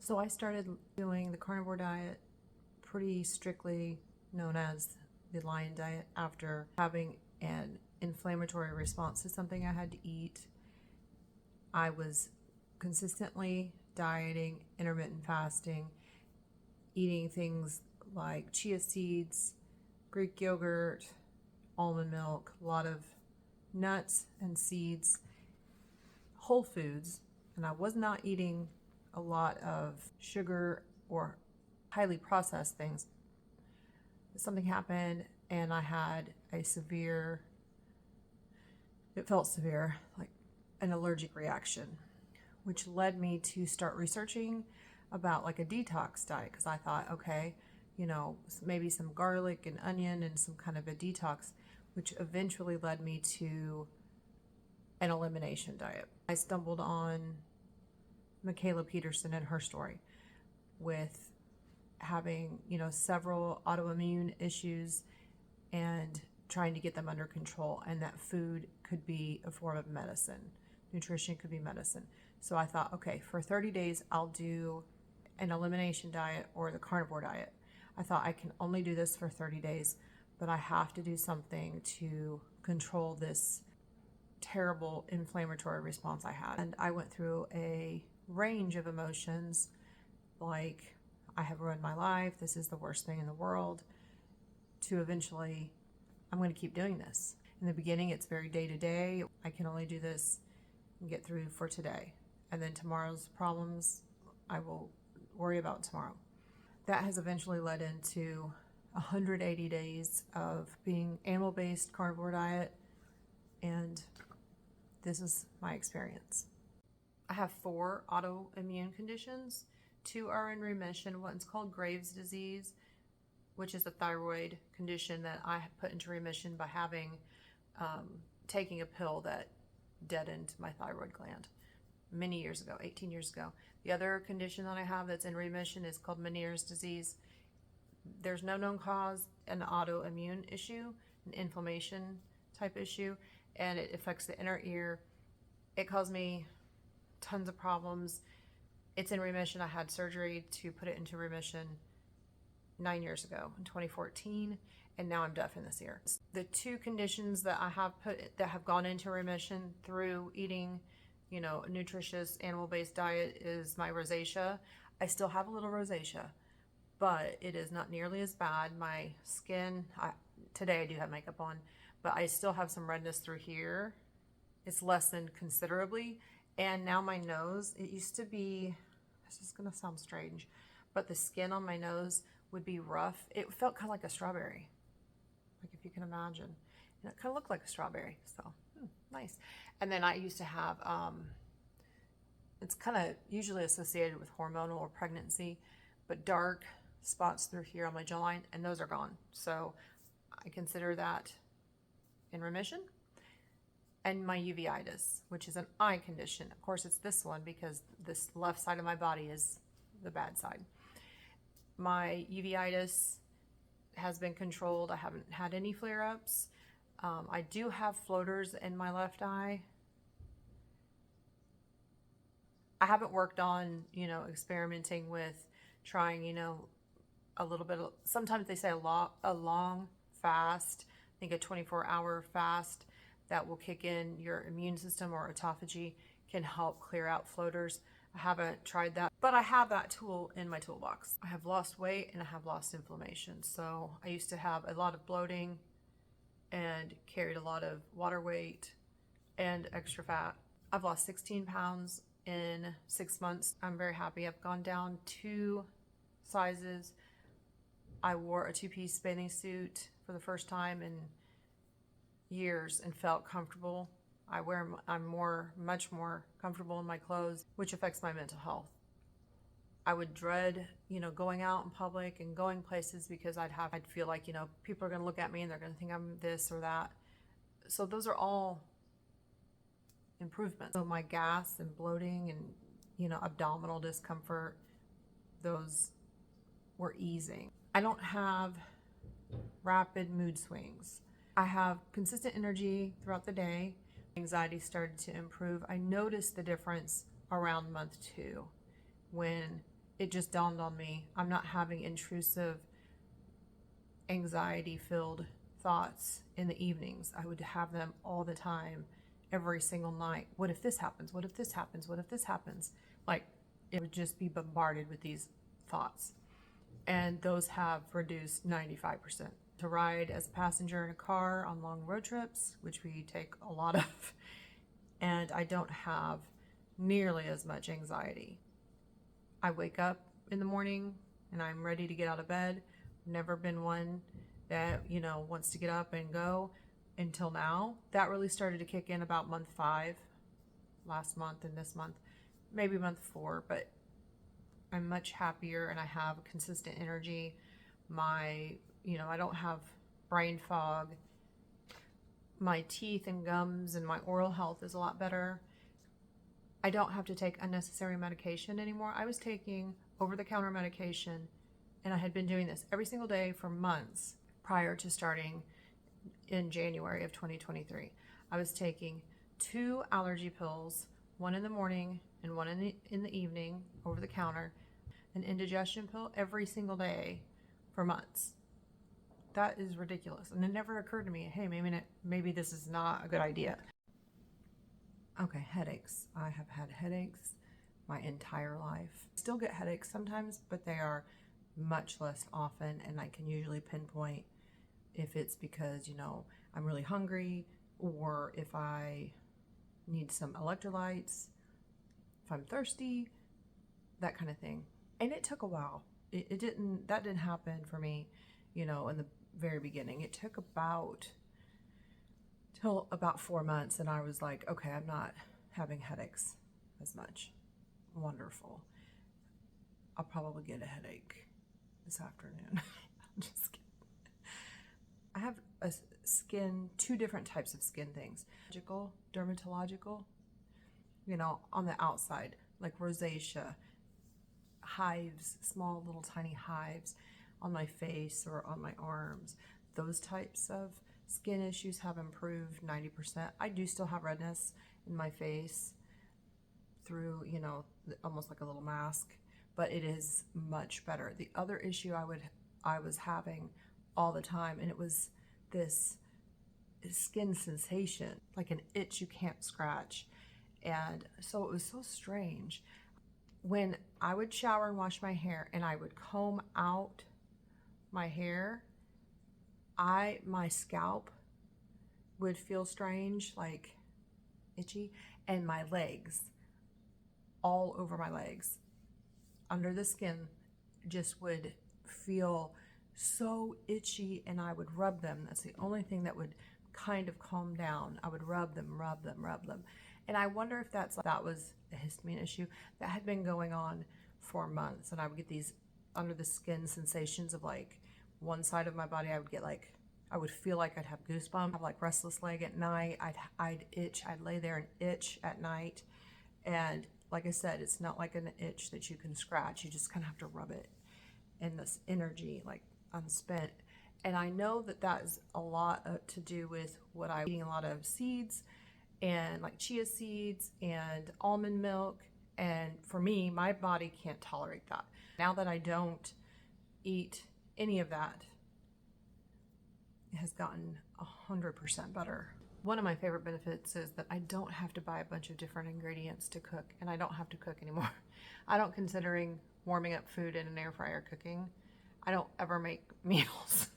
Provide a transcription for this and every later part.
So I started doing the carnivore diet, pretty strictly known as the lion diet, after having an inflammatory response to something I had to eat. I was consistently dieting, intermittent fasting, eating things like chia seeds, Greek yogurt, almond milk, a lot of nuts and seeds, whole foods, and I was not eating a lot of sugar or highly processed things. Something happened and I had a severe, it felt severe, like an allergic reaction, which led me to start researching about like a detox diet, because I thought, okay, maybe some garlic and onion and some kind of a detox, which eventually led me to an elimination diet. I stumbled on Mikhaila Peterson and her story with having, several autoimmune issues and trying to get them under control, and that food could be a form of medicine. Nutrition could be medicine. So I thought, okay, for 30 days, I'll do an elimination diet or the carnivore diet. I thought I can only do this for 30 days, but I have to do something to control this terrible inflammatory response I had. And I went through a range of emotions like, I have ruined my life, this is the worst thing in the world, to eventually, I'm going to keep doing this. In the beginning, it's very day to day. I can only do this and get through for today. And then tomorrow's problems, I will worry about tomorrow. That has eventually led into 180 days of being animal-based carnivore diet, and this is my experience. I have 4 autoimmune conditions. 2 are in remission. One's called Graves' disease, which is a thyroid condition that I put into remission by taking a pill that deadened my thyroid gland many years ago, 18 years ago. The other condition that I have that's in remission is called Meniere's disease. There's no known cause, an autoimmune issue, an inflammation type issue, and it affects the inner ear. It caused me tons of problems. It's in remission. I had surgery to put it into remission 9 years ago in 2014, and now I'm deaf in this ear. The 2 conditions that I have that have gone into remission through eating, a nutritious animal-based diet is my rosacea. I still have a little rosacea, but it is not nearly as bad. My skin, today I do have makeup on, but I still have some redness through here. It's lessened considerably. And now my nose, it used to be, this is gonna sound strange, but the skin on my nose would be rough. It felt kind of like a strawberry, like if you can imagine. And it kind of looked like a strawberry, so nice. And then I used to have, it's kind of usually associated with hormonal or pregnancy, but dark spots through here on my jawline, and those are gone. So I consider that in remission. And my uveitis, which is an eye condition. Of course, it's this one because this left side of my body is the bad side. My uveitis has been controlled. I haven't had any flare-ups. I do have floaters in my left eye. I haven't worked on, experimenting with trying, a little bit of, sometimes they say a long fast, I think a 24-hour fast that will kick in your immune system, or autophagy can help clear out floaters. I haven't tried that, but I have that tool in my toolbox. I have lost weight and I have lost inflammation. So I used to have a lot of bloating and carried a lot of water weight and extra fat. I've lost 16 pounds in 6 months. I'm very happy. I've gone down 2 sizes. I wore a 2-piece bathing suit for the first time in years and felt comfortable. I'm much more comfortable in my clothes, which affects my mental health. I would dread, going out in public and going places because I'd feel like, people are going to look at me and they're going to think I'm this or that. So those are all improvements. So my gas and bloating and, abdominal discomfort, those were easing. I don't have rapid mood swings. I have consistent energy throughout the day. Anxiety started to improve. I noticed the difference around month 2 when it just dawned on me, I'm not having intrusive, anxiety-filled thoughts in the evenings. I would have them all the time, every single night. What if this happens? What if this happens? What if this happens? Like, it would just be bombarded with these thoughts. And those have reduced 95%. To ride as a passenger in a car on long road trips, which we take a lot of, and I don't have nearly as much anxiety. I wake up in the morning and I'm ready to get out of bed. Never been one that, wants to get up and go until now. That really started to kick in about month 5, last month and this month, maybe month 4, but I'm much happier and I have consistent energy. I don't have brain fog. My teeth and gums and my oral health is a lot better. I don't have to take unnecessary medication anymore. I was taking over-the-counter medication, and I had been doing this every single day for months prior to starting in January of 2023. I was taking 2 allergy pills, one in the morning and one in the evening, over the counter, an indigestion pill every single day for months. That is ridiculous. And it never occurred to me, hey, maybe this is not a good idea. Okay, headaches. I have had headaches my entire life. Still get headaches sometimes, but they are much less often, and I can usually pinpoint if it's because, I'm really hungry, or if I need some electrolytes, if I'm thirsty, that kind of thing. And it took a while. That didn't happen for me, in the very beginning. It took till about 4 months, and I was like, okay, I'm not having headaches as much. Wonderful. I'll probably get a headache this afternoon. I'm just kidding. I have two different types of skin things. Dermatological, on the outside, like rosacea, hives, small little tiny hives on my face or on my arms. Those types of skin issues have improved 90%. I do still have redness in my face through, almost like a little mask, but it is much better. The other issue I was having all the time, and it was this skin sensation, like an itch you can't scratch. And so it was so strange. When I would shower and wash my hair and I would comb out my hair, my scalp would feel strange, like itchy, and my legs, all over my legs, under the skin, just would feel so itchy, and I would rub them. That's the only thing that would kind of calm down. I would rub them. And I wonder if that was a histamine issue that had been going on for months, and I would get these under the skin sensations of like one side of my body. I would feel like I'd have goosebumps, have like restless leg at night. I'd itch. I'd lay there and itch at night. And like I said, it's not like an itch that you can scratch. You just kind of have to rub it. And this energy, like unspent. And I know that is a lot to do with what I'm eating, a lot of seeds and like chia seeds and almond milk. And for me, my body can't tolerate that. Now that I don't eat any of that, it has gotten 100% better. One of my favorite benefits is that I don't have to buy a bunch of different ingredients to cook, and I don't have to cook anymore. I don't considering warming up food in an air fryer cooking. I don't ever make meals.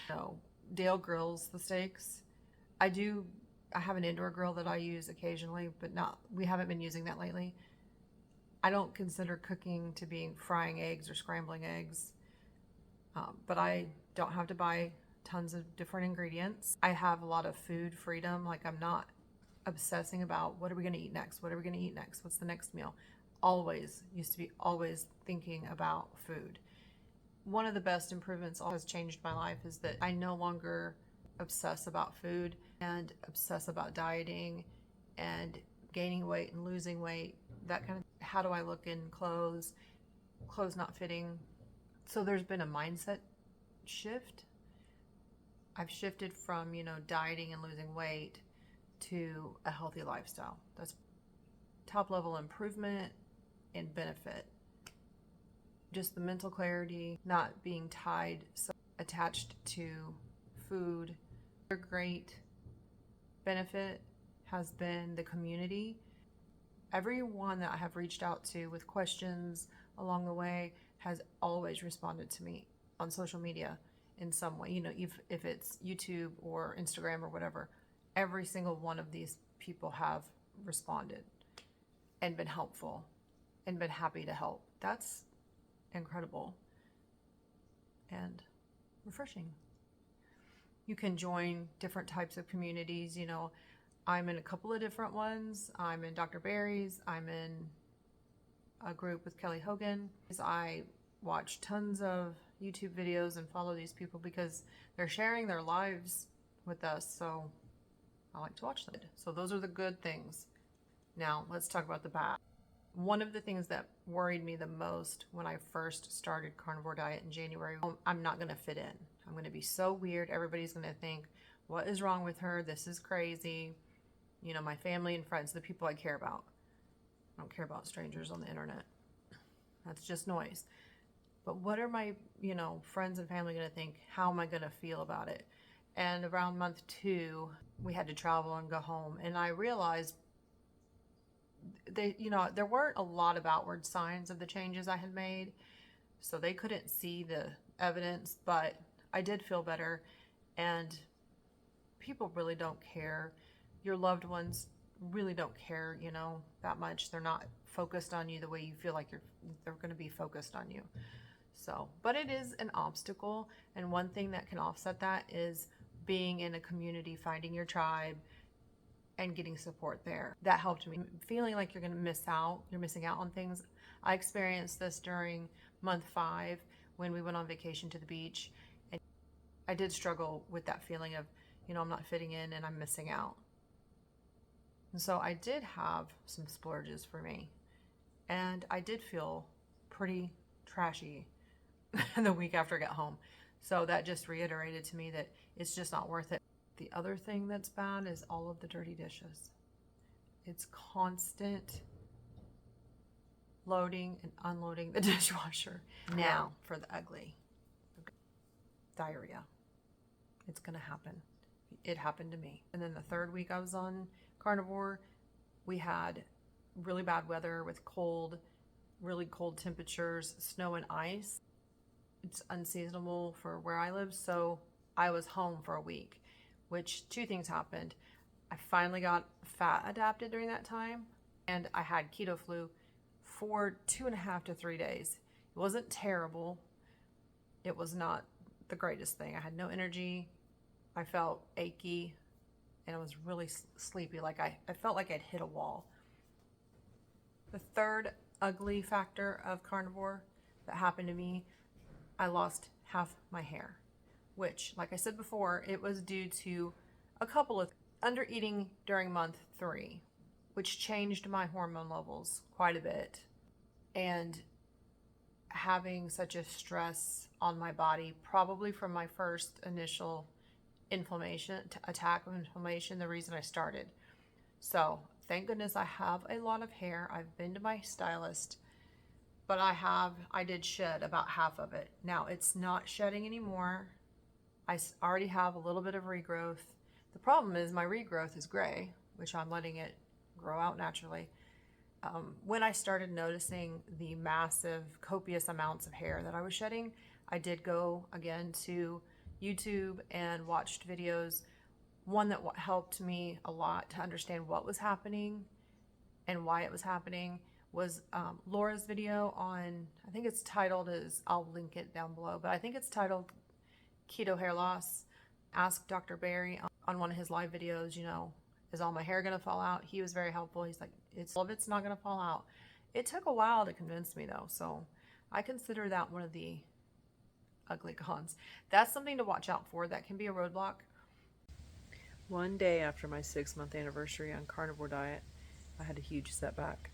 No, Dale grills the steaks. I have an indoor grill that I use occasionally, but we haven't been using that lately. I don't consider cooking to be frying eggs or scrambling eggs, but I don't have to buy tons of different ingredients. I have a lot of food freedom. Like, I'm not obsessing about what are we going to eat next? What are we going to eat next? What's the next meal? Used to be always thinking about food. One of the best improvements that has changed my life is that I no longer obsess about food and obsess about dieting and gaining weight and losing weight, that kind of, how do I look in clothes not fitting. So there's been a mindset shift. I've shifted from, dieting and losing weight to a healthy lifestyle. That's top level improvement and benefit. just the mental clarity, not being tied, so attached to food. A great benefit has been the community. Everyone that I have reached out to with questions along the way has always responded to me on social media in some way. You know, if it's YouTube or Instagram or whatever, every single one of these people have responded and been helpful and been happy to help. That's incredible and refreshing. You can join different types of communities. You know, I'm in a couple of different ones. I'm in Dr. Barry's. I'm in a group with Kelly Hogan. I watch tons of YouTube videos and follow these people because they're sharing their lives with us. So I like to watch them. So those are the good things. Now let's talk about the bad. One of the things that worried me the most when I first started carnivore diet in January, I'm not going to fit in. I'm going to be so weird. Everybody's going to think, what is wrong with her? This is crazy. You know, my family and friends, the people I care about. I don't care about strangers on the internet. That's just noise. But what are my, you know, friends and family going to think? How am I going to feel about it? And around month 2, we had to travel and go home. And I realized there weren't a lot of outward signs of the changes I had made. So they couldn't see the evidence, but I did feel better. And people really don't care. Your loved ones really don't care, you know, that much. They're not focused on you the way you feel like they're going to be focused on you. So, but it is an obstacle. And one thing that can offset that is being in a community, finding your tribe, and getting support there. That helped me. Feeling like you're missing out on things. I experienced this during month 5 when we went on vacation to the beach. And I did struggle with that feeling of, you know, I'm not fitting in and I'm missing out. And so I did have some splurges for me. And I did feel pretty trashy the week after I got home. So that just reiterated to me that it's just not worth it. The other thing that's bad is all of the dirty dishes. It's constant loading and unloading the dishwasher. Now for the ugly. Diarrhea. It's gonna happen. It happened to me. And then the 3rd week I was on carnivore, we had really bad weather with really cold temperatures, snow and ice. It's unseasonable for where I live, so I was home for a week, which 2 things happened. I finally got fat adapted during that time, and I had keto flu for 2.5 to 3 days. It wasn't terrible. It was not the greatest thing. I had no energy. I felt achy, and I was really sleepy. Like I felt like I'd hit a wall. The 3rd ugly factor of carnivore that happened to me, I lost half my hair, which, like I said before, it was due to a couple of under eating during month 3, which changed my hormone levels quite a bit. And having such a stress on my body, probably from my first initial attack of inflammation, the reason I started. So thank goodness I have a lot of hair. I've been to my stylist, but I did shed about half of it. Now it's not shedding anymore. I already have a little bit of regrowth. The problem is my regrowth is gray, which I'm letting it grow out naturally. When I started noticing the massive, copious amounts of hair that I was shedding, I did go again to YouTube and watched videos. One that helped me a lot to understand what was happening and why it was happening was Laura's video on, I think it's titled I'll link it down below, but I think it's titled Keto Hair Loss. Ask Dr. Barry on one of his live videos, you know, is all my hair gonna fall out? He was very helpful. He's like, all of it's not gonna fall out. It took a while to convince me though, so I consider that one of the ugly cons. That's something to watch out for. That can be a roadblock. One day after my 6-month anniversary on carnivore diet, I had a huge setback.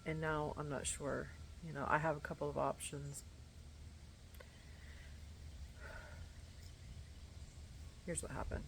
And now I'm not sure. You know, I have a couple of options. Here's what happened.